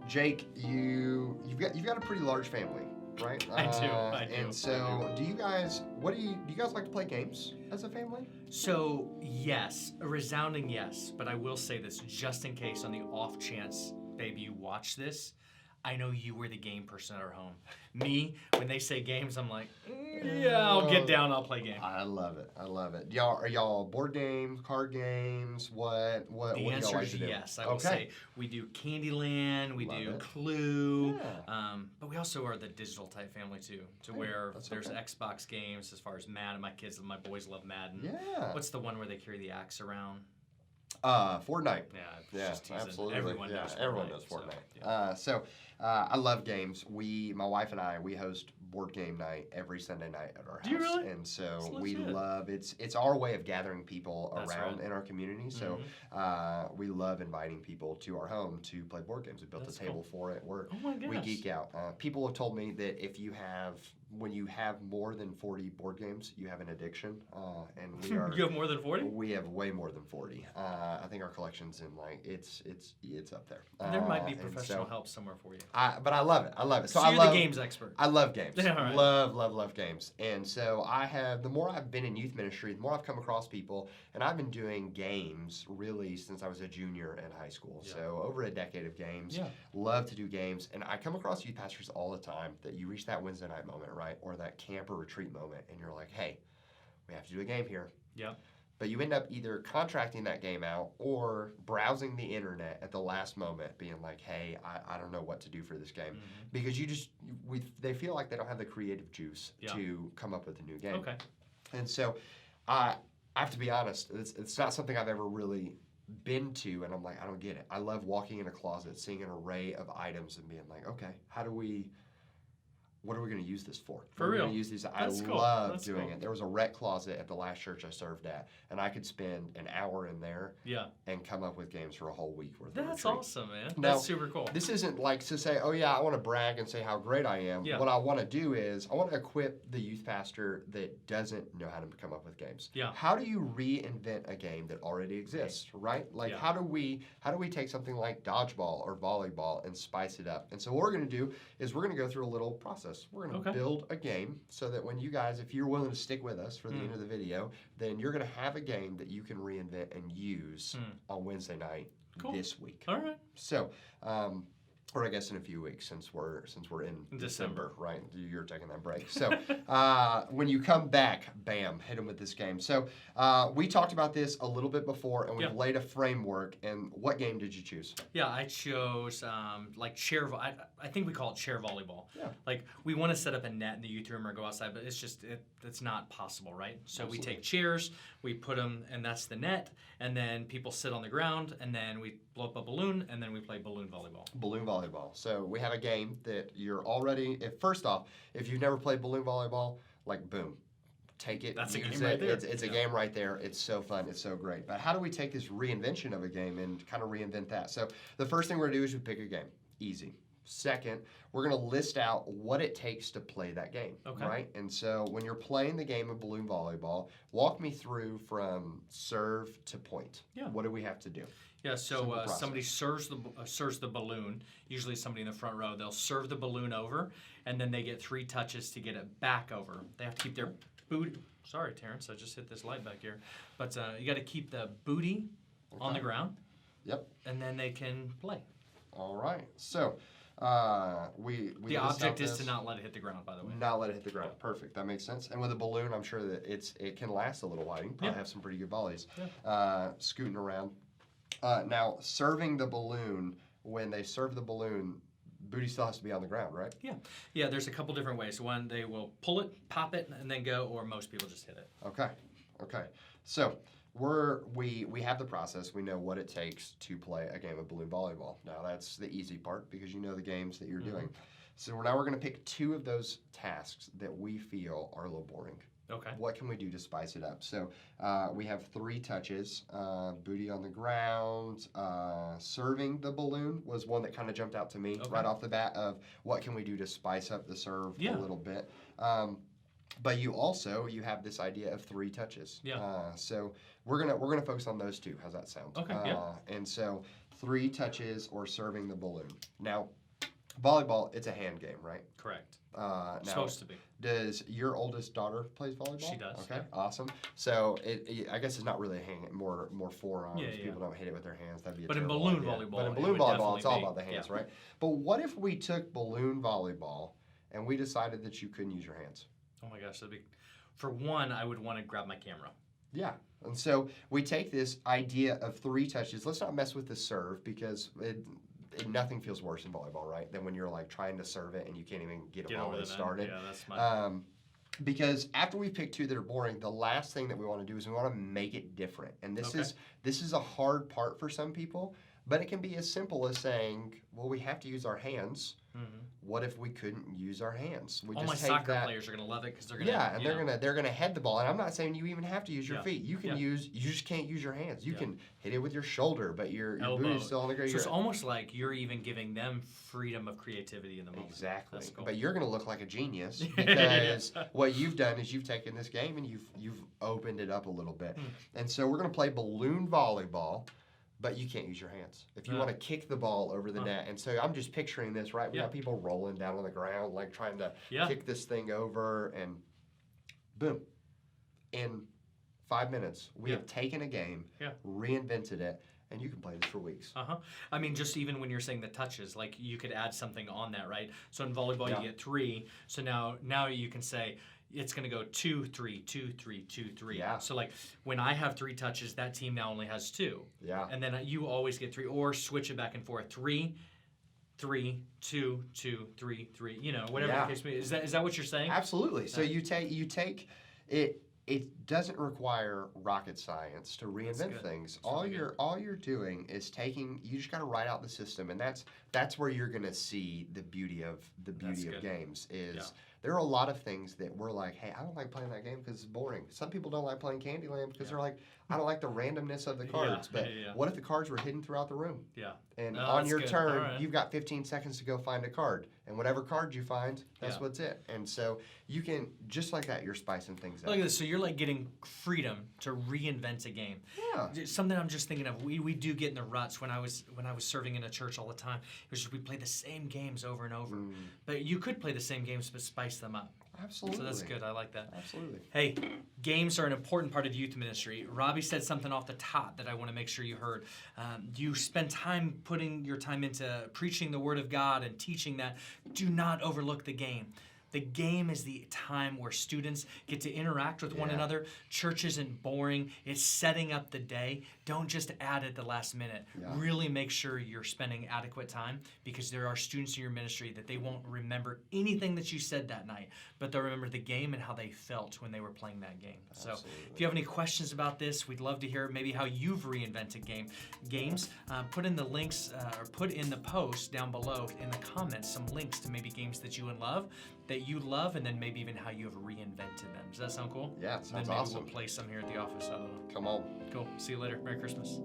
Jake, you've got a pretty large family, right? I do. And so, do you guys like to play games as a family? So, yes, a resounding yes, but I will say this just in case on the off chance, baby, you watch this. I know you were the game person at our home. Me, when they say games, I'm like, yeah, I'll get down, I'll play game. I love it. Are y'all board games, card games? What The what do y'all answer like is to do? yes. I will say we do Candyland, we Love do it. Clue, Yeah. but we also are the digital type family too, where there's okay. Xbox games as far as Madden. My boys love Madden. Yeah. What's the one where they carry the axe around? Fortnite. Yeah, just teasing. absolutely. Everyone knows Fortnite. Everyone knows Fortnite. So, I love games. My wife and I, we host board game night every Sunday night at our house. Do you really? And so That's we legit. love it's our way of gathering people That's around right. in our community. So we love inviting people to our home to play board games. We built That's a table for it. Oh my We gosh. geek out. People have told me that when you have more than 40 board games, you have an addiction. And we are. You have more than 40? We have way more than 40. I think our collection's in it's up there. There might be and professional so help somewhere for you. but I love it. So I you're love the games expert. I love games. All right. Love games. And so the more I've been in youth ministry, the more I've come across people, and I've been doing games really since I was a junior in high school. Yeah. So over a decade of games. Yeah. Love to do games. And I come across youth pastors all the time that you reach that Wednesday night moment, right? Or that camp or retreat moment, and you're like, hey, we have to do a game here. Yeah. But you end up either contracting that game out or browsing the internet at the last moment, being like, hey, I don't know what to do for this game. Because they feel like they don't have the creative juice to come up with a new game. Okay. And so I have to be honest, it's not something I've ever really been to, and I'm like, I don't get it. I love walking in a closet, seeing an array of items and being like, okay, what are we going to use this for? For What are we real? going to use these? That's I cool. love That's doing cool. it. There was a rec closet at the last church I served at, and I could spend an hour in there and come up with games for a whole week worth of That's retreat. awesome, man. Now, That's super cool. This isn't like to say, oh yeah, I want to brag and say how great I am. Yeah. What I want to do is I want to equip the youth pastor that doesn't know how to come up with games. Yeah. How do you reinvent a game that already exists, right? Like how do we take something like dodgeball or volleyball and spice it up? And so what we're going to do is we're going to go through a little process. We're going to build a game so that when you guys, if you're willing to stick with us for the end of the video, then you're going to have a game that you can reinvent and use on Wednesday night this week. All right. So, or I guess in a few weeks since we're in December, right? You're taking that break. So when you come back, bam, hit them with this game. So we talked about this a little bit before, and we've laid a framework. And what game did you choose? Yeah, I chose like I think we call it chair volleyball. Yeah. Like we want to set up a net in the youth room or go outside, but it's not possible, right? So we take chairs, we put them, and that's the net, and then people sit on the ground, and then we blow up a balloon, and then we play balloon volleyball. Balloon volleyball. So we have a game that you're already. First off, if you've never played balloon volleyball, like boom, take it. That's a use game right it. there. It's a game right there. It's so fun. It's so great. But how do we take this reinvention of a game and kind of reinvent that? So the first thing we're gonna do is we pick a game. Easy. Second, we're going to list out what it takes to play that game, right? And so when you're playing the game of balloon volleyball, walk me through from serve to point. Yeah. What do we have to do? Yeah, so somebody serves the balloon, usually somebody in the front row. They'll serve the balloon over, and then they get 3 touches to get it back over. They have to keep their booty. Sorry, Terrence, I just hit this light back here. But you got to keep the booty on the ground. Yep. And then they can play. All right. So we the object is to not let it hit the ground, by the way. Not let it hit the ground. Perfect. That makes sense. And with a balloon, I'm sure that it can last a little while. You can probably have some pretty good volleys scooting around. Now, serving the balloon, when they serve the balloon, booty still has to be on the ground, right? Yeah, there's a couple different ways. One, they will pull it, pop it, and then go, or most people just hit it. Okay. So we have the process. We know what it takes to play a game of balloon volleyball. Now, that's the easy part because you know the games that you're doing. So now we're going to pick 2 of those tasks that we feel are a little boring. Okay. What can we do to spice it up? So we have 3 touches. Booty on the ground. Serving the balloon was one that kind of jumped out to me right off the bat of what can we do to spice up the serve a little bit. But you have this idea of 3 touches. So we're gonna focus on those 2. How's that sound? Okay. And so 3 touches or serving the balloon. Now, Volleyball, it's a hand game, right? Correct. Now, Supposed to be. Does your oldest daughter plays volleyball? She does. Okay, yeah. awesome. So I guess it's not really a hand, more forearms. Yeah. People don't hit it with their hands. That'd be a But in terrible balloon idea. volleyball, But in it balloon would volleyball, it's all definitely about the be- hands, right? But what if we took balloon volleyball and we decided that you couldn't use your hands? Oh my gosh, that'd be. For one, I would want to grab my camera. Yeah. And so we take this idea of 3 touches. Let's not mess with the serve because nothing feels worse in volleyball, right? Than when you're like trying to serve it and you can't even get all the way started. Yeah, that's my. Because after we pick 2 that are boring, the last thing that we want to do is we want to make it different. And this is a hard part for some people, but it can be as simple as saying, well, we have to use our hands. Mm-hmm. What if we couldn't use our hands? We All just my take soccer that, players are gonna love it because they're gonna. yeah, and they're gonna head the ball. And I'm not saying you even have to use your Yeah. feet. You can you just can't use your hands. You Yeah. can hit it with your shoulder, but your Elbow. boot is still on the ground. So it's almost like you're even giving them freedom of creativity in the moment. Exactly. That's cool. But you're going to look like a genius because what you've done is you've taken this game and you've opened it up a little bit. And so we're going to play balloon volleyball, but you can't use your hands. If you want to kick the ball over the net. And so I'm just picturing this, right? We got people rolling down on the ground, like trying to kick this thing over, and boom. In 5 minutes, we have taken a game, reinvented it, and you can play this for weeks. I mean, just even when you're saying the touches, like you could add something on that, right? So in volleyball, you get 3. So now you can say it's going to go 2, 3, 2, 3, 2, 3. Yeah. So like when I have 3 touches, that team now only has 2. Yeah. And then you always get 3, or switch it back and forth. 3, 3, 2, 2, 3, 3. You know, whatever the case may be. Is that what you're saying? Absolutely. So you take it. It doesn't require rocket science to reinvent things. All you're doing is taking. You just got to write out the system, and that's where you're going to see the beauty of games. There are a lot of things that we're like, hey, I don't like playing that game because it's boring. Some people don't like playing Candyland because they're like, I don't like the randomness of the cards. But what if the cards were hidden throughout the room? Yeah. And on your turn, you've got 15 seconds to go find a card. And whatever card you find, that's what's it. And so you can, just like that, you're spicing things up. Look at this. So you're like getting freedom to reinvent a game. Yeah. Something I'm just thinking of. We do get in the ruts when I was serving in a church all the time. It was just we play the same games over and over. But you could play the same games but spice them up. Absolutely. So that's good. I like that. Absolutely. Hey, games are an important part of youth ministry. Robbie said something off the top that I want to make sure you heard. You spend time putting your time into preaching the Word of God and teaching that. Do not overlook the game. The game is the time where students get to interact with one another. Church isn't boring. It's setting up the day. Don't just add at the last minute. Really make sure you're spending adequate time, because there are students in your ministry that they won't remember anything that you said that night, but they'll remember the game and how they felt when they were playing that game. Absolutely. So if you have any questions about this, we'd love to hear maybe how you've reinvented games. Put in the links or put in the post down below in the comments some links to maybe games that you love, and then maybe even how you have reinvented them. Does that sound cool? Yeah, it sounds then maybe awesome. We'll play some here at the office. I don't know. Come on. Cool. See you later. Merry Christmas.